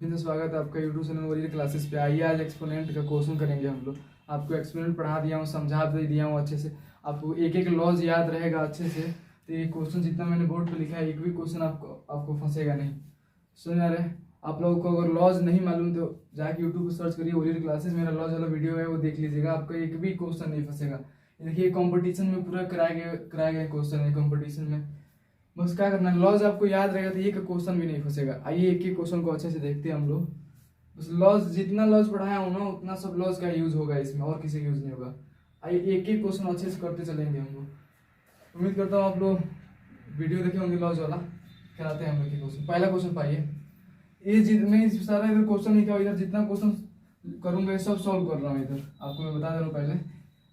फिर से स्वागत है आपका यूट्यूब चैनल वरीय क्लासेस पे। आइए आज एक्सपोनेंट का क्वेश्चन करेंगे हम लोग। आपको एक्सपोनेंट पढ़ा दिया हूँ, समझा भी दिया हूँ अच्छे से। आपको एक एक लॉज याद रहेगा अच्छे से। तो ये क्वेश्चन जितना मैंने बोर्ड पे लिखा है, एक भी क्वेश्चन आपको फंसेगा नहीं। समझ आ रहे हैं? आप लोगों को अगर लॉज नहीं मालूम तो जाके यूट्यूब पर सर्च करिए वरीय क्लासेस, मेरा लॉज वाला वीडियो है वो देख लीजिएगा, आपका एक भी क्वेश्चन नहीं फंसेगा। देखिए कॉम्पिटिशन में पूरा कराए गए क्वेश्चन है कॉम्पिटिशन में। बस क्या करना है, लॉज आपको याद रहेगा तो एक क्वेश्चन भी नहीं फंसेगा। आइए एक एक क्वेश्चन को अच्छे से देखते हैं हम लोग। बस लॉज जितना लॉज पढ़ाया हूँ ना उतना सब लॉज का यूज होगा इसमें, और किसी का यूज नहीं होगा। आइए एक एक क्वेश्चन अच्छे से करते चलेंगे हम लोग। उम्मीद करता हूँ आप लोग वीडियो देखे होंगे लॉज वाला। कराते हैं हम लोग के क्वेश्चन। पहला क्वेश्चन पाइए। ये मैं सारा इधर क्वेश्चन लिखा हुआ, इधर जितना क्वेश्चन करूंगा ये सब सॉल्व कर रहा हूँ। इधर आपको मैं बता दे रहा हूँ, पहले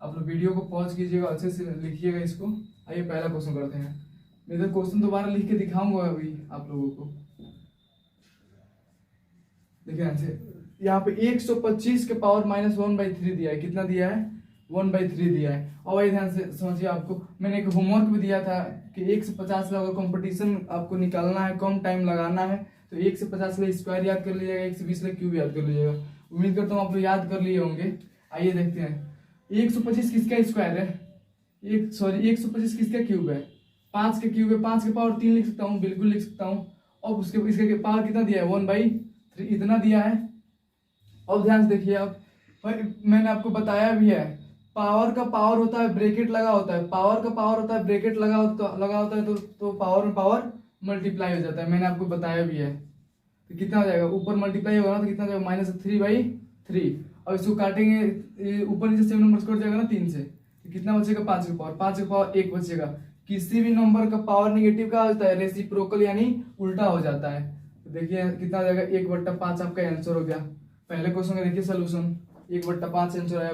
आप लोग वीडियो को पॉज कीजिएगा, अच्छे से लिखिएगा इसको। आइए पहला क्वेश्चन करते हैं। मैं इधर क्वेश्चन दोबारा लिख के दिखाऊंगा अभी आप लोगों को। देखिए यहाँ पे 125 के पावर -1/3 दिया है। कितना दिया है? 1/3 दिया है। और वही ध्यान से समझिए, आपको मैंने एक होमवर्क भी दिया था कि 1 से 50 लगा कंपटीशन आपको निकालना है, कम टाइम लगाना है। तो 1 से 50 लिए स्क्वायर याद कर लीजिएगा, 1 से 20 लिए क्यूब याद कर लीजिएगा। उम्मीद करता हूँ आप लोग याद कर लिए होंगे। आइए देखते हैं 125 किसका स्क्वायर है, 125 किसका क्यूब है? 5 के क्यूब है। 5 के पावर 3 लिख सकता हूँ, बिल्कुल लिख सकता हूँ। और उसके इसके पावर कितना दिया है? 1/3 इतना दिया है। अब ध्यान से देखिए, अब मैंने आपको बताया भी है, पावर का पावर होता है ब्रैकेट लगा होता है, पावर का पावर होता है ब्रैकेट लगा होता है तो पावर में पावर मल्टीप्लाई हो जाता है। मैंने आपको बताया भी है। तो कितना हो जाएगा? ऊपर मल्टीप्लाई होगा ना तो कितना हो जाएगा? -3/3। और इसको काटेंगे ऊपर नीचे 7 नंबर कट जाएगा ना 3 से, तो कितना बचेगा? 5 का पावर। 5 का पावर 1 बचेगा। किसी भी नंबर का पावर नेगेटिव का होता है, रेसिप्रोकल यानी उल्टा हो जाता है। तो देखिए कितना हो जाएगा? 1/5 आपका आंसर हो गया। पहले क्वेश्चन का देखिए सोल्यूशन, 1/5 आंसर आया।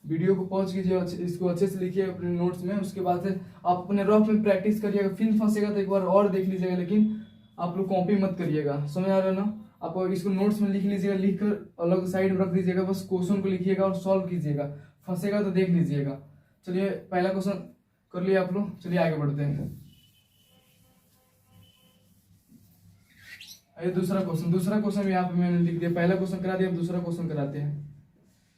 वीडियो को पॉज कीजिए, इसको अच्छे से लिखिए अपने नोट्स में। उसके बाद से आप अपने रफ में प्रैक्टिस करिएगा। फिर फंसेगा तो एक बार और देख लीजिएगा, लेकिन आप लोग कॉपी मत करिएगा। समझ आ रहा है ना? आप इसको नोट्स में लिख लीजिएगा, लिख कर अलग साइड में रख दीजिएगा। बस क्वेश्चन को लिखिएगा और सॉल्व कीजिएगा। फंसेगा तो देख लीजिएगा। चलिए पहला क्वेश्चन कर लिया आप लोग, चलिए आगे बढ़ते हैं। ये दूसरा क्वेश्चन भी यहाँ पे मैंने लिख दिया। पहला क्वेश्चन करा दिया, दूसरा क्वेश्चन कराते हैं।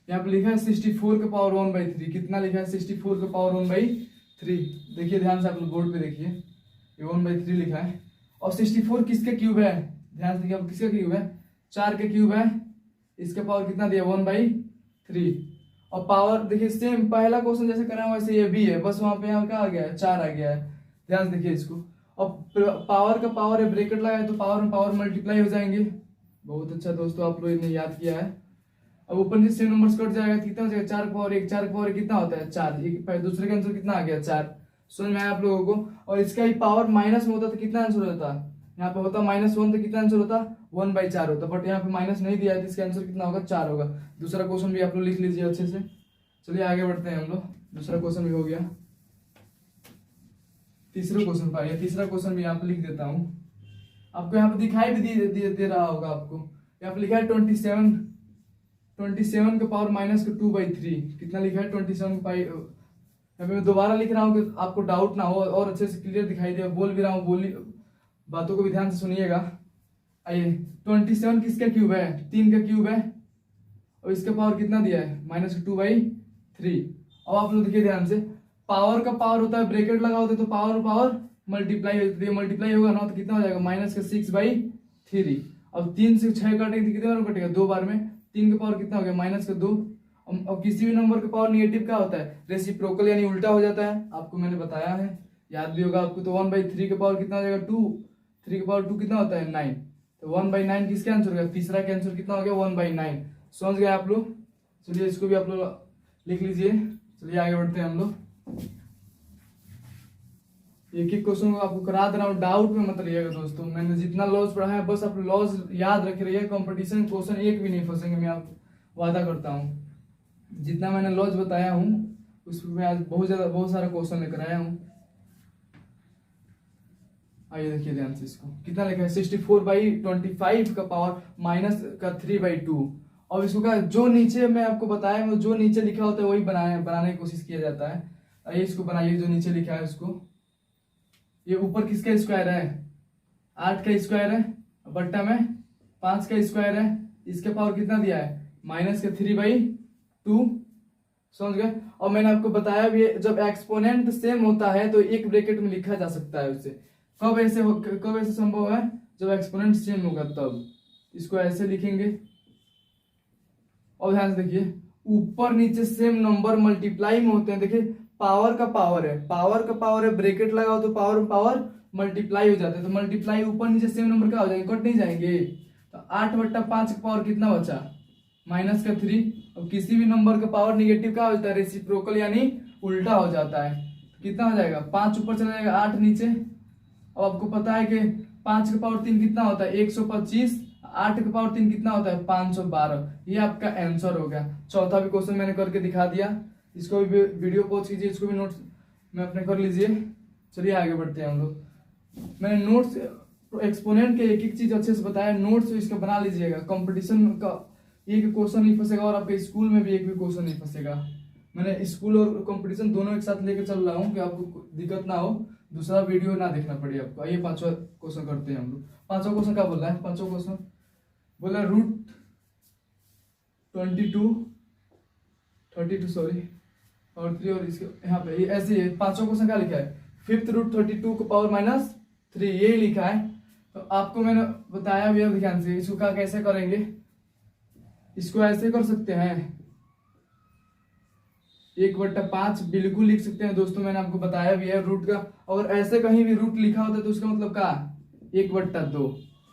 यहाँ पे लिखा है 64 के पावर 1/3। कितना लिखा है? 64 के पावर 1/3। देखिए ध्यान से आप लोग बोर्ड पे देखिए, ये 1/3 लिखा है। और 64 किसके क्यूब है? ध्यान से देखिए, अब किसका क्यूब है? 4 के क्यूब है। इसका पावर कितना दिया? 1/3। और पावर देखिए सेम पहला क्वेश्चन जैसे करा वैसे ये भी है, बस वहां पे यहाँ क्या आ गया है? 4 आ गया है। ध्यान से देखिए इसको। और पावर का पावर है ब्रैकेट लगा है तो पावर में पावर मल्टीप्लाई हो जाएंगे। बहुत अच्छा दोस्तों, आप लोगों ने याद किया है। अब ऊपर नीचे सेम नंबर्स कट जाएगा, कितना हो जाएगा? 4 का पावर 1। 4 का पावर कितना होता है? 4। दूसरे का आंसर कितना आ गया? 4। समझ में आया आप लोगों को? और इसका ही पावर माइनस में होता तो कितना आंसर होता? यहाँ पे होता -1 तो कितना आंसर होता? 1/4 होता। बट यहाँ पे माइनस नहीं दिया है तो इसका आंसर कितना होगा? 4 होगा। दूसरा क्वेश्चन भी आप लोग लिख लीजिए अच्छे से। चलिए आगे बढ़ते हैं हम लोग। दूसरा क्वेश्चन भी हो गया। तीसरा क्वेश्चन पाइए। तीसरा क्वेश्चन भी यहाँ पे लिख देता हूँ, आपको यहाँ पे दिखाई भी दे रहा होगा आपको। यहाँ पे लिखा है 27 के पावर -2/3। कितना लिखा है? 27 पाई। यहाँ पे मैं दोबारा लिख रहा हूँ कि आपको डाउट ना हो और अच्छे से क्लियर दिखाई दे। बोल भी रहा हूँ, बातों को भी ध्यान से सुनिएगा। आइए 27 किसका क्यूब है? 3 का क्यूब है। और इसका पावर कितना दिया है? -2/3। अब आप लोग देखिए ध्यान से, पावर का पावर होता है ब्रैकेट लगा होता है तो पावर पावर मल्टीप्लाई होती है। मल्टीप्लाई होगा ना तो कितना हो जाएगा? -6/3। अब 3 से 6 काटेंगे तो कितने बार में कटेगा? 2 बार में। 3 का पावर कितना हो गया? -2। अब किसी भी नंबर का पावर नेगेटिव क्या होता है? रेसिप्रोकल यानी उल्टा हो जाता है। आपको मैंने बताया है, याद भी होगा आपको। तो 1/3 के पावर कितना हो जाएगा? 2। 3 के पावर 2 कितना होता है? 9। तो 1/9 किसका आंसर हो गया? तीसरा का आंसर कितना हो गया? 1/9। समझ गए आप लोग? चलिए इसको भी आप लोग लिख लीजिए। चलिए आगे बढ़ते हैं हम लोग। एक एक क्वेश्चन को आपको करा दे रहा हूँ, डाउट में मत रहिएगा दोस्तों। मैंने जितना लॉज पढ़ा है बस आप लॉज याद रखे रहिए। कंपटीशन क्वेश्चन एक भी नहीं फंसेंगे, मैं आप वादा करता हूँ। जितना मैंने लॉज बताया हूँ उसमें आज बहुत सारा क्वेश्चन लेकर आया हूँ। आइए देखिए ध्यान से इसको। कितना लिखा है? 64/25 का पावर -3/2। और इसको क्या, जो नीचे मैं आपको बताया वो जो नीचे लिखा होता है वही बनाने की कोशिश किया जाता है। आइए इसको बनाइए, जो नीचे लिखा है उसको। ये ऊपर किसका स्क्वायर है? 8 का स्क्वायर है, बट्टा में 5 का स्क्वायर है, इसके पावर कितना दिया है -3/2, समझ गए। और मैंने आपको बताया भी है, जब एक्सपोनेंट सेम होता है तो एक ब्रैकेट में लिखा जा सकता है उसे। कब ऐसे संभव है, जब एक्सपोनेंट सेम होगा तब। इसको ऐसे लिखेंगे और ध्यान से देखिए, ऊपर नीचे सेम नंबर मल्टीप्लाई में होते हैं। देखिए पावर का पावर है, ब्रैकेट लगाओ तो पावर मल्टीप्लाई हो जाते हैं, तो मल्टीप्लाई ऊपर नीचे सेम नंबर का हो जाएंगे, कट नहीं जाएंगे। तो 8/5 का पावर कितना बचा -3। अब किसी भी नंबर का पावर निगेटिव का होता है, रेसिप्रोकल यानी उल्टा हो जाता है। तो कितना हो जाएगा, 5 ऊपर चला जाएगा, 8 नीचे। अब आपको पता है कि 5 का पावर 3 कितना होता है 125, 8 का पावर 3 कितना होता है 512। ये आपका आंसर हो गया। चौथा भी क्वेश्चन मैंने करके दिखा दिया, इसको भी वीडियो पॉज कीजिए, इसको भी नोट्स में अपने कर लीजिए। चलिए आगे बढ़ते हैं हम लोग। मैंने नोट्स एक्सपोनेंट के एक एक चीज अच्छे से बताया, नोट्स इसका बना लीजिएगा। कंपटीशन का एक क्वेश्चन नहीं फंसेगा और आपके स्कूल में भी एक भी क्वेश्चन नहीं फंसेगा। मैंने स्कूल और कंपटीशन दोनों एक साथ लेकर चल रहा हूँ कि आपको दिक्कत ना हो, दूसरा वीडियो ना देखना पड़े आपको। आइए पांचवा क्वेश्चन करते हैं हम लोग। पांचवा क्वेश्चन क्या बोल रहा है, पांचवा क्वेश्चन बोला √32 सॉरी और 3, और इसके यहाँ पे ऐसे ही पांचवा क्वेश्चन क्या लिखा है 5th √32 को पावर -3, ये लिखा है। तो आपको मैंने बताया भी है, ध्यान से इसको क्या कैसे करेंगे। इसको ऐसे कर सकते हैं 1/5 बिल्कुल लिख सकते हैं दोस्तों, मैंने आपको बताया भी है रूट का। और ऐसे कहीं भी रूट लिखा होता है तो उसका मतलब क्या 1/2,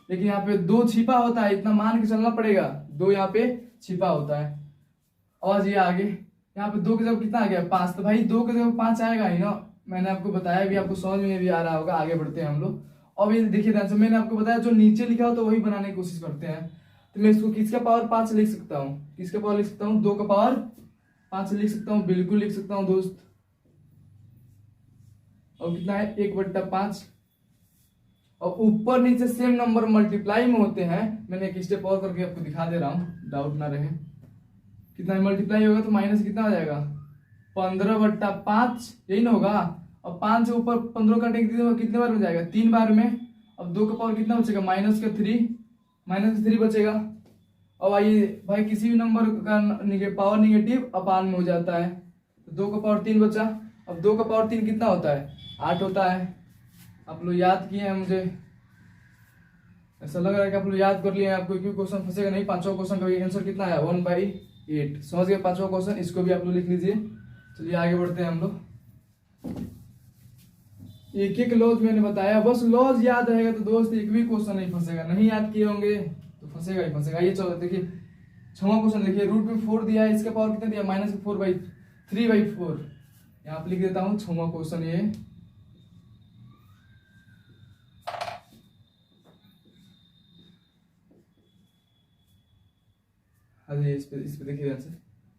लेकिन यहाँ पे 2 छिपा होता है, इतना मान के चलना पड़ेगा, 2 यहाँ पे छिपा होता है। और ये आगे यहाँ पे 2 की जगह कितना आ गया 5, तो भाई 2 की जगह 5 आएगा ही ना। मैंने आपको बताया भी, आपको समझ में भी आ रहा होगा। आगे बढ़ते हैं हम लोग। अब ये देखिए ध्यान से, मैंने आपको बताया जो नीचे लिखा हो तो वही बनाने की कोशिश करते हैं। तो मैं इसको किसका पावर 5 लिख सकता हूँ, किसका पावर लिख सकता हूँ 2 का पावर 5 लिख सकता हूँ, बिल्कुल लिख सकता हूँ दोस्त। और कितना है 1/5। और ऊपर नीचे सेम नंबर मल्टीप्लाई में होते हैं। मैंने एक स्टेप और करके आपको दिखा दे रहा हूँ, डाउट ना रहे। कितना मल्टीप्लाई होगा तो माइनस कितना हो जाएगा 15/5, यही ना होगा। और 5 से ऊपर 15 काटेंगे कितने बार में जाएगा 3 बार में। अब 2 का पावर कितना बचेगा -3 बचेगा। अब आइए भाई, किसी भी नंबर का पावर निगेटिव अपान में हो जाता है, तो 2 का पावर 3 बचा। अब 2 का पावर 3 कितना होता है 8 होता है। आप लोग याद किए हैं, मुझे ऐसा लग रहा है कि आप लोग याद कर लिए हैं, आपको कोई क्वेश्चन फंसेगा नहीं। पांचवा क्वेश्चन का आंसर कितना है 1/8, समझ गए पांचवा क्वेश्चन, इसको भी आप लोग लिख लीजिए। चलिए आगे बढ़ते हैं हम लोग। एक एक लॉज मैंने बताया, बस लॉज याद रहेगा तो दोस्त एक भी क्वेश्चन नहीं फंसेगा। नहीं याद किए होंगे तो फंसेगा ही फंसेगा। ये चलो देखिए 6वां क्वेश्चन देखिए, √4 दिया है, इसका पावर कितना दिया -3/4। यहाँ पे लिख देता हूँ 6वां क्वेश्चन ये। अरे इस पे देखिए ध्यान से,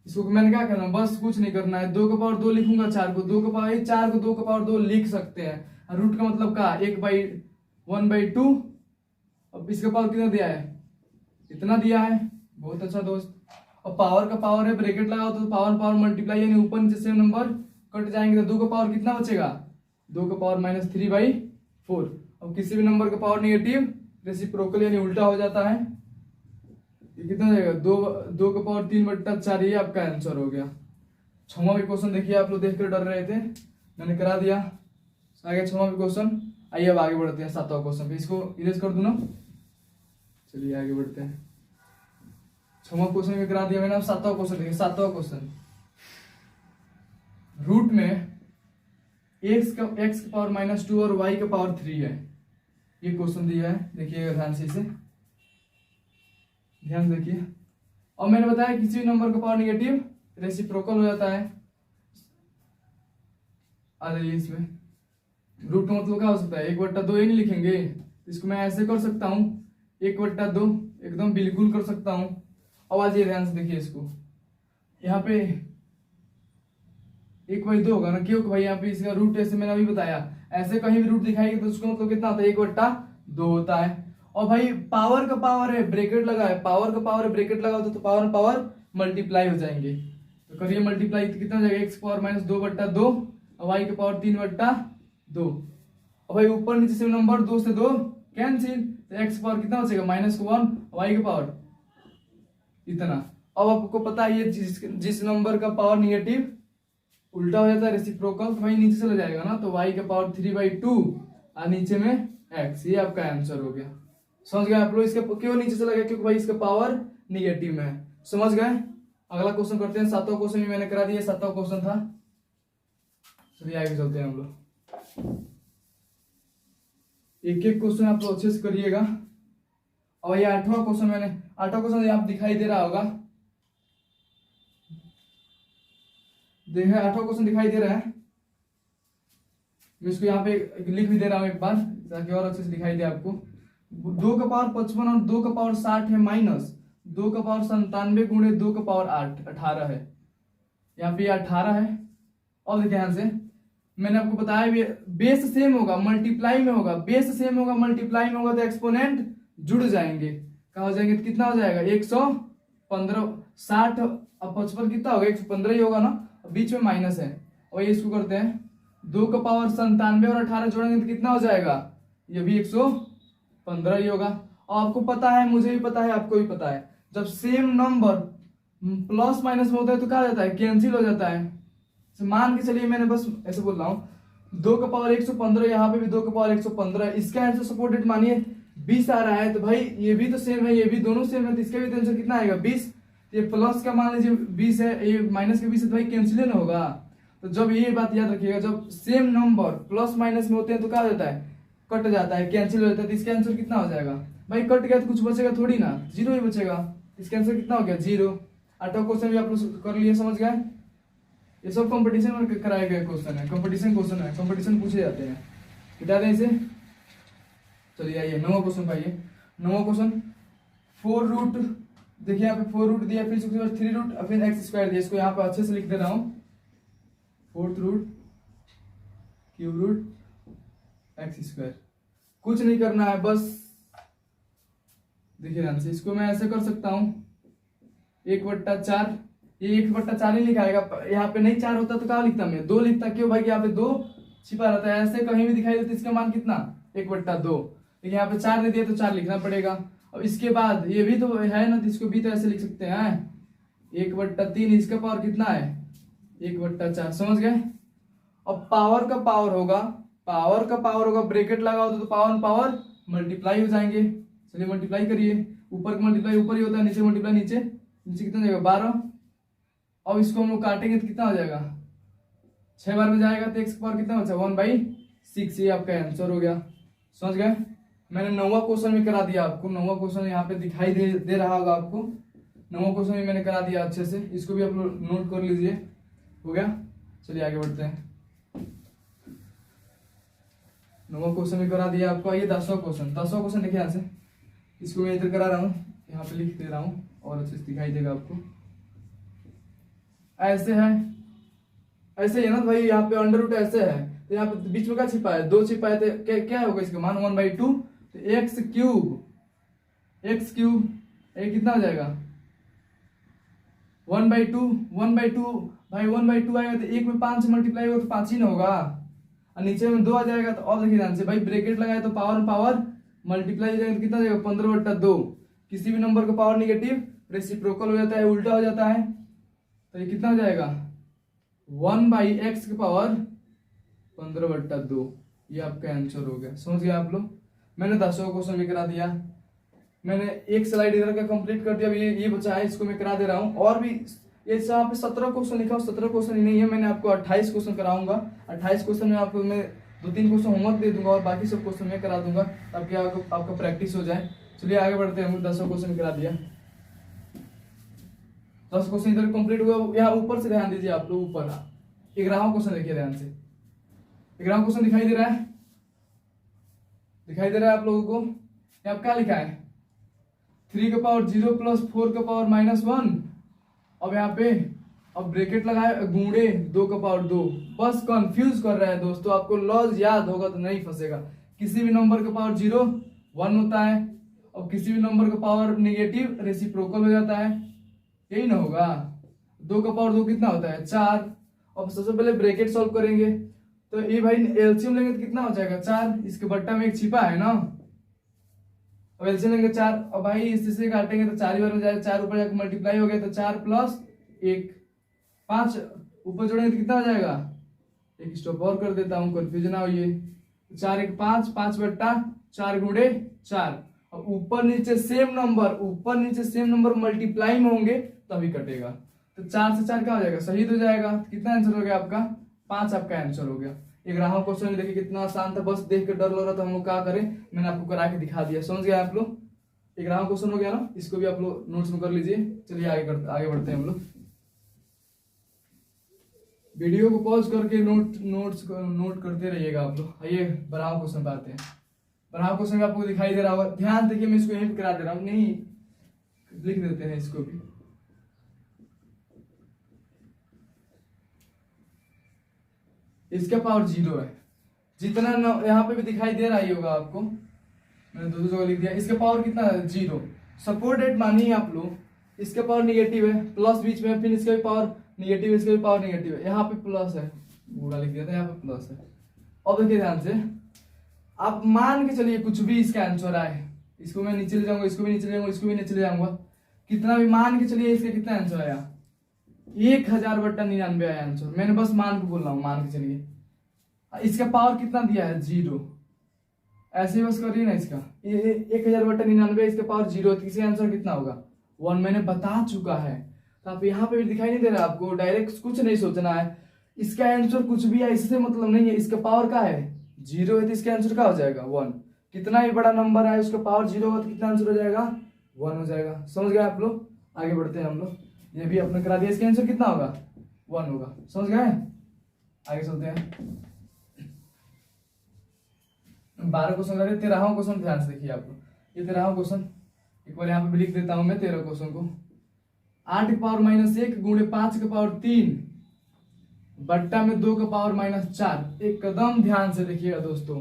इसको मैंने क्या करना, बस कुछ नहीं करना है। 2 का पावर 2 लिखूंगा, 4 को 2 का पावर 4 को 2 का पावर 2 लिख सकते हैं। रूट का मतलब क्या 1/2। अब इसका पावर कितना दिया है, इतना दिया है, बहुत अच्छा दोस्त। और पावर का पावर है, ब्रैकेट लगाओ तो पावर मल्टीप्लाई यानी ऊपर नीचे सेम नंबर कट जाएंगे, तो 2 का पावर कितना बचेगा 2 का पावर -3/4। अब किसी भी नंबर का पावर निगेटिव रेसिप्रोकल यानी उल्टा हो जाता है। ये कितना जाएगा 2 का पावर 3/4, ये आपका आंसर हो गया। 6वां भी क्वेश्चन देखिए, आप लोग देखकर डर रहे थे, मैंने करा दिया। आगे 6वां भी क्वेश्चन। आइए अब आगे बढ़ते हैं 7वां क्वेश्चन पे, इसको इरेज कर दूं ना। चलिए आगे बढ़ते हैं। 6वां क्वेश्चन भी करा दिया मैंने। अब 7वां क्वेश्चन देखिए। 7वां क्वेश्चन, रूट में x का पावर -2 और y का पावर 3 है, ये क्वेश्चन दिया है। देखिएगा ध्यान से, इसे ध्यान से देखिए। और मैंने बताया किसी भी नंबर का पावर निगेटिव रेसिप्रोकल हो जाता है। आ जाइए इसमें, रूट का मतलब क्या हो सकता है 1/2, ये नहीं लिखेंगे, इसको मैं ऐसे कर सकता हूँ 1/2, एकदम बिल्कुल कर सकता हूँ। अब आ जाइए ध्यान से देखिए, इसको यहाँ पे 1/2 होगा ना, क्यों भाई यहाँ पे इसका रूट ऐसे मैंने अभी बताया, ऐसे कहीं भी रूट दिखाएगी तो उसका मतलब कितना होता है 1/2 होता है। और भाई पावर का पावर है, ब्रैकेट लगा है, पावर का पावर है, ब्रैकेट लगा तो पावर मल्टीप्लाई हो जाएंगे। तो करिए मल्टीप्लाई, तो कितना हो जाएगा x पावर -2/2 और y का पावर 3/2। और भाई ऊपर नीचे से नंबर 2 से 2 कैंसिल, तो x पावर कितना बचेगा -1, y की पावर इतना। अब आपको पता है ये जिस नंबर का पावर निगेटिव उल्टा हो जाता है रेसिप्रोकल, तो भाई नीचे चला जाएगा ना, तो y का पावर 3/2 और नीचे में x, ये आपका आंसर हो गया। समझ गए आप लोग? इसका क्यों नीचे चला गया? क्योंकि भाई इसका पावर निगेटिव में है। समझ गए? अगला क्वेश्चन करते हैं। 7वां क्वेश्चन भी मैंने करा दिया, 7वां क्वेश्चन था। चलिए आगे चलते हैं हम लोग। एक एक क्वेश्चन आप लोग अच्छे से करिएगा। और ये 8वां क्वेश्चन आप दिखाई दे रहा होगा, देखिए 8वां क्वेश्चन दिखाई दे रहा है। मैं इसको यहाँ पे लिख भी दे रहा हूँ एक बार ताकि और अच्छे से दिखाई दे आपको। 2 का पावर 55 और 2 का पावर 60 है, माइनस 2 का पावर 97 गुणे 2 का पावर 8 18 है। यहाँ पे 18 है। और देखिए यहाँ से मैंने आपको बताया भी बेस सेम होगा मल्टीप्लाई में होगा, बेस सेम होगा मल्टीप्लाई में होगा तो एक्सपोनेंट जुड़ जाएंगे। कहा हो जाएंगे तो कितना हो जाएगा 115, 60 और 55 कितना होगा 115 ही होगा ना, बीच में माइनस है। और ये इसको करते हैं 2 का पावर 97 और 18 जोड़ेंगे तो कितना हो जाएगा, ये भी 115 ही होगा। और आपको पता है, मुझे भी पता है, आपको भी पता है, जब सेम नंबर प्लस माइनस में होता है तो क्या हो जाता है, कैंसिल हो जाता है। तो मान के चलिए मैंने बस ऐसे बोल रहा हूँ 2 का पावर 115, यहाँ पे भी 2 का पावर 115, इसका आंसर सपोर्टेड मानिए 20 आ रहा है, तो भाई ये भी तो सेम है, ये भी दोनों सेम है, तो इसका भी आंसर कितना आएगा 20। ये प्लस का मान लीजिए 20 है, ये माइनस के 20 है, तो भाई कैंसिल ना होगा। तो जब ये बात याद रखिएगा, जब सेम नंबर प्लस माइनस में होते हैं तो क्या हो जाता है, कट जाता है, कैंसिल हो जाता है। तो इसका आंसर कितना हो जाएगा भाई, कट गया तो कुछ बचेगा थोड़ी ना, 0 ही बचेगा। इसका आंसर कितना हो गया 0। 8वां क्वेश्चन भी आप लोग कर लिए, समझ गए? ये सब कंपटीशन में कराए गए क्वेश्चन है, कंपटीशन क्वेश्चन है, कंपटीशन पूछे जाते हैं। हटा दें इसे। चलिए आइए 9वां क्वेश्चन पाइए। 9वां क्वेश्चन 4 रूट, देखिए यहाँ पे 4 रूट दिया, फिर उसके बाद 3 रूट और फिर एक्स स्क्वायर दिया। इसको यहाँ पे अच्छे से लिख दे रहा हूँ, 4th root cube root x square. कुछ नहीं करना है, बस देखिए ध्यान से, इसको मैं ऐसे कर सकता हूँ 1/4, ये 1/4 ही लिखाएगा। यहाँ पे नहीं 4 होता तो क्या लिखता मैं 2 लिखता। क्यों भाई, यहाँ पे 2 छिपा रहता है, ऐसे कहीं भी दिखाई देता। इसका मान कितना 1/2, लेकिन यहाँ पे 4 दे दिया तो 4 लिखना पड़ेगा। अब इसके बाद ये भी तो है ना, तो इसको भी तो ऐसे लिख सकते हैं 1/3, इसका पावर कितना है 1/4। समझ गए? अब पावर का पावर होगा, ब्रैकेट लगाओ तो पावर पावर मल्टीप्लाई हो जाएंगे। चलिए मल्टीप्लाई करिए, ऊपर का मल्टीप्लाई ऊपर ही होता है, नीचे मल्टीप्लाई नीचे कितना जाएगा 12। अब इसको हम लोग काटेंगे तो कितना हो जाएगा 6 बार में जाएगा, तो एक्स का पावर कितना बचा 1/6। ये आपका आंसर हो गया। समझ गए? मैंने 9वां क्वेश्चन भी करा दिया आपको। 9वां क्वेश्चन यहाँ पे दिखाई दे रहा होगा आपको। 9वां क्वेश्चन भी मैंने करा दिया अच्छे से, इसको भी आप लोग नोट कर लीजिए। हो गया? चलिए आगे बढ़ते हैं। 9वां क्वेश्चन भी करा दिया आपको। ये 10वां क्वेश्चन देखिए यहाँ से, इसको मैं इधर करा रहा हूँ, यहाँ पे लिख दे रहा हूँ और अच्छे से दिखाई देगा आपको। ऐसे ही है ना भाई, यहाँ पे अंडर रूट ऐसे है, तो यहाँ पे बीच में क्या छिपा है 2 छिपा है, तो क्या होगा इसका मान 1/2, तो एक्स क्यूब ये कितना हो जाएगा 1/2 भाई 1/2 आएगा तो 1 में 5 से मल्टीप्लाई होगा तो 5 ही ना होगा, और नीचे में 2 आ जाएगा। तो अब देखिए ध्यान से भाई, ब्रैकेट लगाए तो पावर मल्टीप्लाई हो जाएगा तो कितना हो जाएगा 15/2। किसी भी नंबर का पावर निगेटिव रेसिप्रोकल हो जाता है, उल्टा हो जाता है, तो ये कितना हो जाएगा 1/x की पावर 15/2। ये आपका आंसर हो गया। समझ गए आप लोग? मैंने 10वां क्वेश्चन भी करा दिया। मैंने एक स्लाइड इधर का कंप्लीट कर दिया, ये बचा है, इसको मैं करा दे रहा हूँ। और भी ये यहाँ पे 17 क्वेश्चन लिखा, 17 क्वेश्चन ही नहीं है, मैंने आपको 28 क्वेश्चन कराऊंगा। 28 क्वेश्चन में आपको मैं 2-3 क्वेश्चन होमवर्क दे दूंगा और बाकी सब क्वेश्चन मैं करा दूंगा, ताकि आपका प्रैक्टिस हो जाए। चलिए आगे बढ़ते हैं। 10वां क्वेश्चन करा दिया, 10 क्वेश्चन इधर कंप्लीट हुआ। यहाँ ऊपर से ध्यान दीजिए आप लोग, ऊपर 11वां क्वेश्चन देखिए ध्यान से। 11वां क्वेश्चन दिखाई दे रहा है आप लोगों को? यहाँ क्या लिखा है 3 का पावर 0 प्लस 4 का पावर -1। अब यहाँ पे अब ब्रैकेट लगाए गुणे 2 का पावर 2। बस कंफ्यूज कर रहा है दोस्तों, आपको लॉज याद होगा तो नहीं फंसेगा। किसी भी नंबर का पावर 0 1 होता है, और किसी भी नंबर का पावर निगेटिव रेसिप्रोकल हो जाता है, यही ना होगा। 2 का पावर 2 कितना होता है 4। अब सबसे पहले ब्रैकेट सॉल्व करेंगे, तो ये भाई एलसीएम लेंगे तो कितना हो जाएगा 4। इसके बट्टा में एक छिपा है ना, अब एलसीएम लेंगे 4, और भाई इससे से काटेंगे तो 4 ही बार में जाएगा, 4 ऊपर जाकर मल्टीप्लाई हो गया तो 4 प्लस 1 5 ऊपर जोड़ेंगे तो कितना हो जाएगा, एक स्टॉप और कर देता हूँ कंफ्यूजन ना हो ये, 4 1 5 5 बट्टा 4 गुणे 4, और ऊपर नीचे सेम नंबर मल्टीप्लाई में होंगे तभी कटेगा, तो 4 से 4 क्या हो जाएगा, सही हो जाएगा। कितना आंसर हो गया आपका, 5 आपका आंसर हो गया। 11वां क्वेश्चन देखिए कितना आसान था, बस देख के डर लग रहा था हम लोग क्या करें, मैंने आपको करा के दिखा दिया, समझ गए आप लोग। 11वां क्वेश्चन हो गया ना, इसको भी आप लोग नोट्स में कर लीजिए। चलिए आगे बढ़ते हैं हम लोग। वीडियो को पॉज करके नोट करते रहिएगा आप लोग। आइए 12वां क्वेश्चन पे आते हैं। 12वां क्वेश्चन आपको दिखाई दे रहा होगा, ध्यान देखिए मैं इसको यहीं पे करा दे रहा हूँ, नहीं लिख देते हैं इसको भी। इसका पावर 0 है, जितना यहाँ पे भी दिखाई दे रहा ही होगा आपको, मैंने दो जगह लिख दिया। इसका पावर कितना है, 0। सपोर्टेड मानिए आप लोग, इसका पावर निगेटिव है, प्लस बीच में, फिर इसका भी पावर निगेटिव, इसका भी पावर निगेटिव है, यहाँ पे प्लस है, बूढ़ा लिख दिया था, यहाँ पे प्लस है। अब देखिए ध्यान से, आप मान के चलिए कुछ भी इसका आंसर आए, इसको मैं नीचे ले जाऊंगा, इसको भी नीचे ले जाऊंगा, इसको भी नीचे ले जाऊंगा, कितना भी मान के चलिए इसका कितना आंसर आया, 1000/99 आया आंसर। मैंने बस मान के बोल रहा हूँ, मान के चलिए। इसका पावर कितना दिया है, 0। ऐसे ही बस करिए ना, इसका 1000/99, इसका पावर 0 है, इसका आंसर कितना होगा, 1। मैंने बता चुका है, तो आप यहाँ पे भी दिखाई नहीं दे रहा आपको, डायरेक्ट कुछ नहीं सोचना है, इसका आंसर कुछ भी है इससे मतलब नहीं है, इसका पावर क्या है, 0 है, तो इसका आंसर क्या हो जाएगा, 1। कितना भी बड़ा नंबर है उसका पावर 0 होगा तो कितना आंसर हो जाएगा, 1 हो जाएगा। समझ गए आप लोग। आगे बढ़ते हैं हम लोग, ये भी आपने करा दिया, इसका आंसर कितना होगा, 1 होगा। समझ गए, आगे चलते हैं। 12 क्वेश्चन करें, 13वां क्वेश्चन ध्यान से देखिए आप लोग। ये 13वां क्वेश्चन एक बार यहाँ पे भी लिख देता हूं मैं 13 क्वेश्चन को। 8 की पावर -1 गुणे 5 की पावर 3 बट्टा में 2 का पावर -4। एकदम ध्यान से देखिएगा दोस्तों,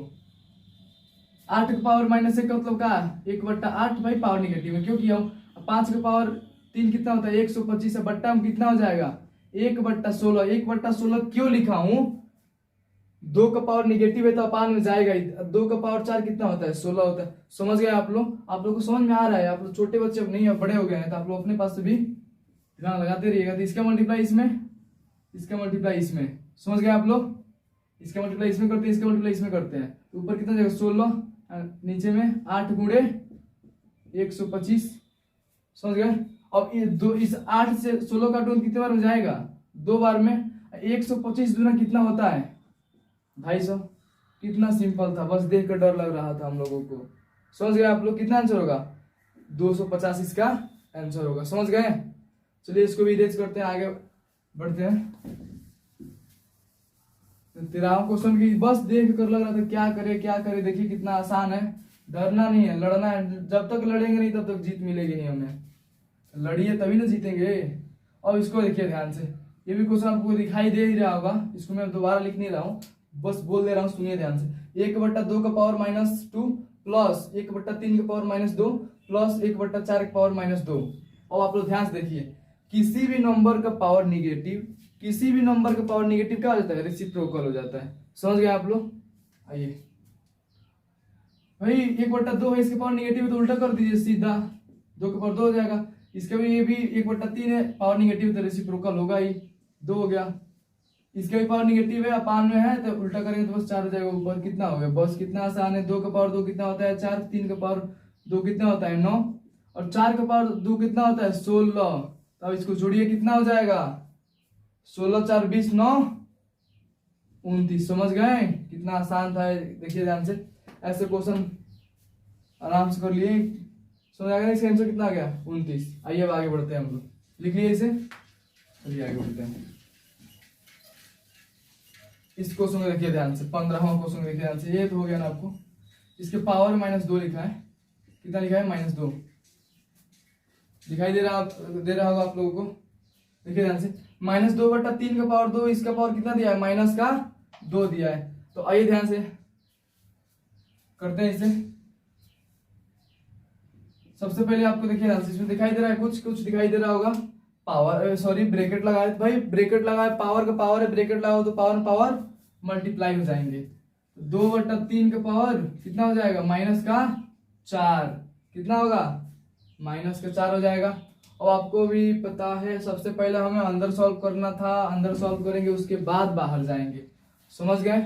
8 की पावर -1 का मतलब क्या, 1/8 भाई पावर निगेटिव है, क्यों किया हूं। 5 का पावर 3 कितना होता है, 125 है, बट्टा में कितना हो जाएगा, 1/16। 1/16 क्यों लिखा हूं, 2 का पावर निगेटिव है तो अपान में जाएगा ही। 2 का पावर 4 कितना होता है, 16 होता है। समझ गए आप लोग, आप लोग को समझ में आ रहा है। आप लोग छोटे बच्चे अब नहीं है, बड़े हो गए हैं, तो आप लोग अपने पास से भी ध्यान लगाते रहिएगा। तो इसका मल्टीप्लाई इसमें, इसका मल्टीप्लाई इसमें, समझ गए आप लोग। इसका मल्टीप्लाई इसमें करते हैं, इसका मल्टीप्लाई इसमें करते हैं, तो ऊपर कितना जाएगा 16, नीचे में 8 गुणे 125। समझ गए। अब ये दो, इस 8 से 16 का टोन कितने बार में जाएगा, 2 बार में। 125 दूना कितना होता है, 250। कितना सिंपल था, बस देख कर डर लग रहा था हम लोगों को। समझ गए आप लोग, कितना आंसर होगा, 250 इसका आंसर होगा। समझ गए। चलिए इसको भी इरेज करते हैं, आगे बढ़ते हैं। 13वां क्वेश्चन की बस देख कर लग रहा था क्या करे। देखिए कितना आसान है, डरना नहीं है, लड़ना है। जब तक लड़ेंगे नहीं तब तक जीत मिलेगी नहीं हमें, लड़िए तभी ना जीतेंगे। और इसको देखिए ध्यान से, ये भी क्वेश्चन आपको दिखाई दे ही रहा होगा, इसको मैं दोबारा लिख नहीं रहा हूँ, बस बोल दे रहा हूँ, सुनिए ध्यान से। 1/2 का पावर -2 प्लस 1/3 का पावर -2 प्लस 1/4 का पावर -2। अब आप लोग ध्यान से देखिए, किसी भी नंबर का पावर निगेटिव, किसी भी नंबर का पावर निगेटिव क्या हो जाता है, रेसिप्रोकल हो जाता है। समझ गए आप लोग। आइए भाई 1/2 है, इसके पावर निगेटिव तो उल्टा कर दीजिए सीधा, 2 का पावर 2 हो जाएगा। इसका भी, ये भी 1/3 है, पावर निगेटिव तो रेसिप्रोकल होगा ही, 2 हो गया। इसका भी पावर निगेटिव है, अपान में है, तो उल्टा करेंगे तो बस 4 हो जाएगा। ऊपर कितना हो गया, बस कितना आसान है। 2 का पावर 2 कितना होता है, 4। 3 का पावर 2 कितना होता है, 9। और 4 का पावर 2 कितना होता है, 16। तो अब इसको जोड़िए, कितना हो जाएगा, 16 4 20 9 29। समझ गए, कितना आसान था। देखिए ध्यान से, ऐसे क्वेश्चन आराम से कर लिए, समझ आ गया। इसका आंसर कितना आ गया, 29। आइए अब आगे बढ़ते हैं हम लोग, लिख लिए इसे। चलिए आगे बढ़ते हैं। इस क्वेश्चन को देखिए ध्यान से, 15वां क्वेश्चन देखिए ध्यान से। ये तो हो गया ना आपको, इसके पावर -2 लिखा है, कितना लिखा है, -2। दिखाई दे रहा होगा आप लोगों को। देखिए ध्यान से, -2/3 का पावर 2, इसका पावर कितना दिया है, -2 दिया है। तो आइए ध्यान से करते हैं इसे। सबसे पहले आपको देखिए ध्यान से, इसमें दिखाई दे रहा है कुछ दिखाई दे रहा होगा, पावर, सॉरी ब्रैकेट लगाए भाई, ब्रैकेट लगाए, पावर का पावर है, ब्रैकेट लगाओ तो पावर पावर मल्टीप्लाई हो जाएंगे। 2/3 का पावर कितना हो जाएगा, -4। कितना होगा, माइनस का 4 हो जाएगा। अब आपको भी पता है सबसे पहले हमें अंदर सॉल्व करना था, अंदर सॉल्व करेंगे उसके बाद बाहर जाएंगे, समझ गए।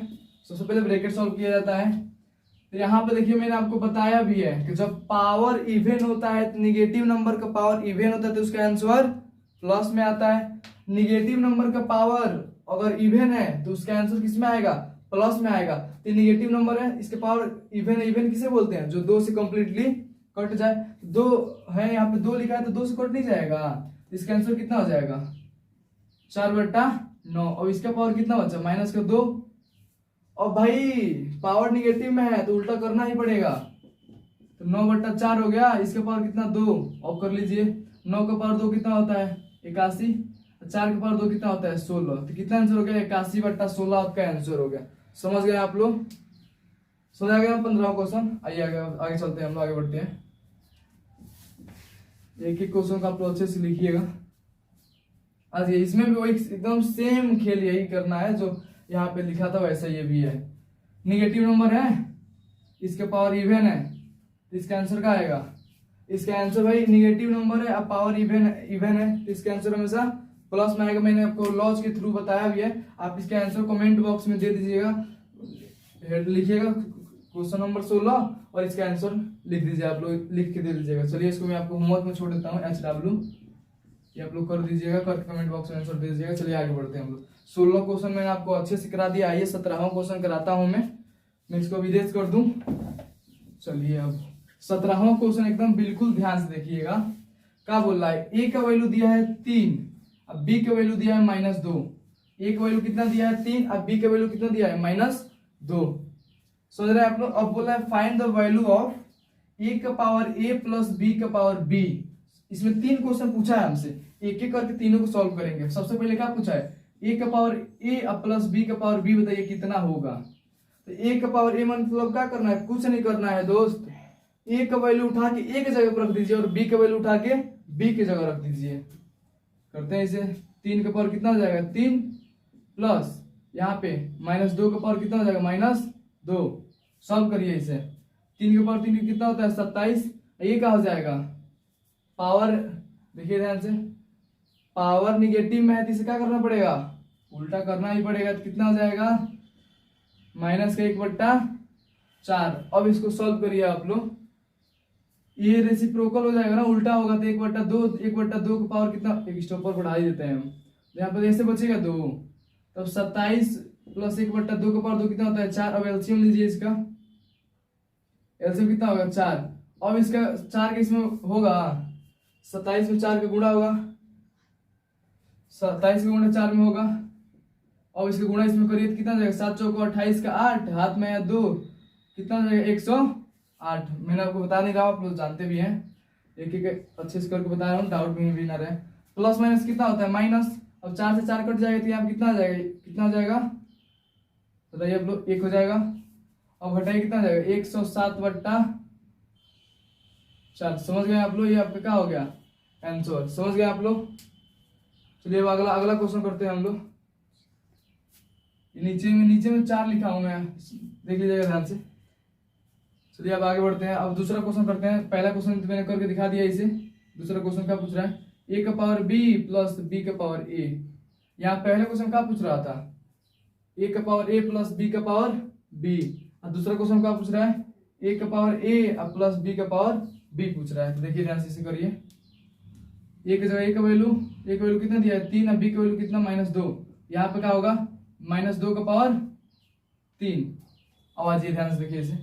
सबसे पहले ब्रैकेट सॉल्व किया जाता है। तो यहाँ पे देखिए मैंने आपको बताया भी है कि जब पावर इवन होता है, निगेटिव नंबर का पावर इवन होता है तो उसका आंसर प्लस में आता है। निगेटिव नंबर का पावर अगर इवन है तो उसका आंसर किस में आएगा, प्लस में आएगा। तो निगेटिव नंबर है, इसके पावर इवन, इवन किसे बोलते हैं, जो 2 से कंप्लीटली कट जाए। 2 है यहाँ पे, 2 लिखा है तो 2 से कट नहीं जाएगा, इसका आंसर कितना हो जाएगा, 4/9। और इसका पावर कितना बचा, माइनस का 2। और भाई पावर निगेटिव में है तो उल्टा करना ही पड़ेगा, तो 9/4 हो गया। इसका पावर कितना, 2। ऑफ कर लीजिए, 9 का पावर 2 कितना होता है, 81। 4 का पावर 2 कितना होता है, 16। तो कितना आंसर हो गया, 81/16 आपका आंसर हो गया। समझ गए आप लोग, समझ आ गया 15 क्वेश्चन। आइए आगे आगे चलते हैं, हम लोग आगे बढ़ते हैं। एक एक क्वेश्चन का आप लोग अच्छे से लिखिएगा। आज इसमें भी वही एकदम सेम खेल यही करना है जो यहाँ पे लिखा था वैसा ये भी है। निगेटिव नंबर है, इसके पावर इवन है, इसका आंसर क्या आएगा, इसका आंसर भाई निगेटिव नंबर है, अब पावर इवन है तो इसका आंसर हमेशा प्लस में आएगा। मैंने आपको लॉज के थ्रू बताया भी है, आप इसके आंसर कमेंट बॉक्स में दे दीजिएगा, हेड लिखिएगा क्वेश्चन नंबर 16 और इसका आंसर लिख दीजिए, आप लोग लिख के दे दीजिएगा। चलिए इसको मैं आपको होमवर्क में छोड़ देता हूँ, HW ये आप लोग कर दीजिएगा, कर कमेंट बॉक्स में आंसर दे दीजिएगा। चलिए आगे बढ़ते हैं हम लोग। 16 क्वेश्चन मैंने आपको अच्छे से करा दिया, आइए 17वां क्वेश्चन कराता हूँ मैं इसको विदेश कर दूं। चलिए अब 17वां क्वेश्चन एकदम बिल्कुल ध्यान से देखिएगा। क्या बोल रहा है, ए का वैल्यू दिया है 3, अब बी का वैल्यू दिया है -2। ए का वैल्यू कितना दिया है 3, अब बी का वैल्यू कितना दिया है -2। समझ रहे हैं आप लोग। अब बोला है फाइंड द वैल्यू ऑफ ए का पावर ए प्लस बी का पावर बी। इसमें 3 क्वेश्चन पूछा है हमसे, एक एक करके तीनों को सॉल्व करेंगे। सबसे पहले क्या पूछा है, ए का पावर ए प्लस बी का पावर बी बताइए कितना होगा। तो ए का पावर ए मतलब क्या करना है, कुछ नहीं करना है दोस्त, ए का वैल्यू उठा के ए की जगह पर रख दीजिए और बी का वैल्यू उठा के बी की जगह रख दीजिए। करते हैं इसे, 3 का पावर कितना हो जाएगा 3 प्लस यहाँ पे -2 का पावर कितना हो जाएगा -2। सॉल्व करिए इसे, 3 के पावर 3 कितना होता है 27। ये क्या हो जाएगा, पावर देखिए ध्यान से, पावर निगेटिव में है तो इसे क्या करना पड़ेगा, उल्टा करना ही पड़ेगा। तो कितना हो जाएगा -1/4। अब इसको सॉल्व करिए आप लोग, ये रेसिप्रोकल हो जाएगा ना, उल्टा होगा तो 1/2, 1/2 का पावर कितना, एक स्टॉपर बढ़ा ही देते हैं हम, यहाँ पर ऐसे बचेगा 2, तब 27 प्लस 1/2 का पावर 2 कितना होता है 4। अब एलसीएम लीजिए, इसका एलसीएम कितना होगा 4। अब इसका 4 का इसमें होगा 27 में 4 का गुणा होगा, 27 का गुणा 4 में होगा। अब इसका गुणा इसमें करिए तो कितना जाएगा 7 चौको 28 का 8, हाथ में है 2, कितना जाएगा 108। मैंने आपको बता नहीं रहा, आप लोग जानते भी हैं, एक एक अच्छे से करके बता रहा हूँ, डाउट भी ना रहे। प्लस माइनस कितना होता है माइनस, अब 4 से 4 कट जाएगा तो यहाँ कितना हो जाएगा, कितना हो जाएगा बताइए आप लोग, 1 हो जाएगा। अब घटाइए कितना हो जाएगा 107/4। समझ गए आप लोग, ये आपका क्या हो गया आंसर, समझ गए आप लोग। चलिए अब अगला क्वेश्चन करते हैं हम लोग। नीचे में 4 लिखा हूं मैं, देख लीजिएगा ध्यान से। चलिए अब आगे बढ़ते हैं, अब दूसरा क्वेश्चन करते हैं। पहला क्वेश्चन तो मैंने करके दिखा दिया इसे, दूसरा क्वेश्चन क्या पूछ रहा है, ए का पावर बी प्लस बी का पावर ए। यहाँ पहला क्वेश्चन क्या पूछ रहा था, ए का पावर ए प्लस बी का पावर बी, और दूसरा क्वेश्चन क्या पूछ रहा है, ए का पावर ए प्लस बी का पावर बी पूछ रहा है। तो देखिए ध्यान से इसे करिए, ए की जगह ए का वैल्यू कितना दिया है 3, और बी का वैल्यू कितना -2। यहाँ पे क्या होगा -2 का पावर 3। आवाज ये ध्यान से देखिए इसे,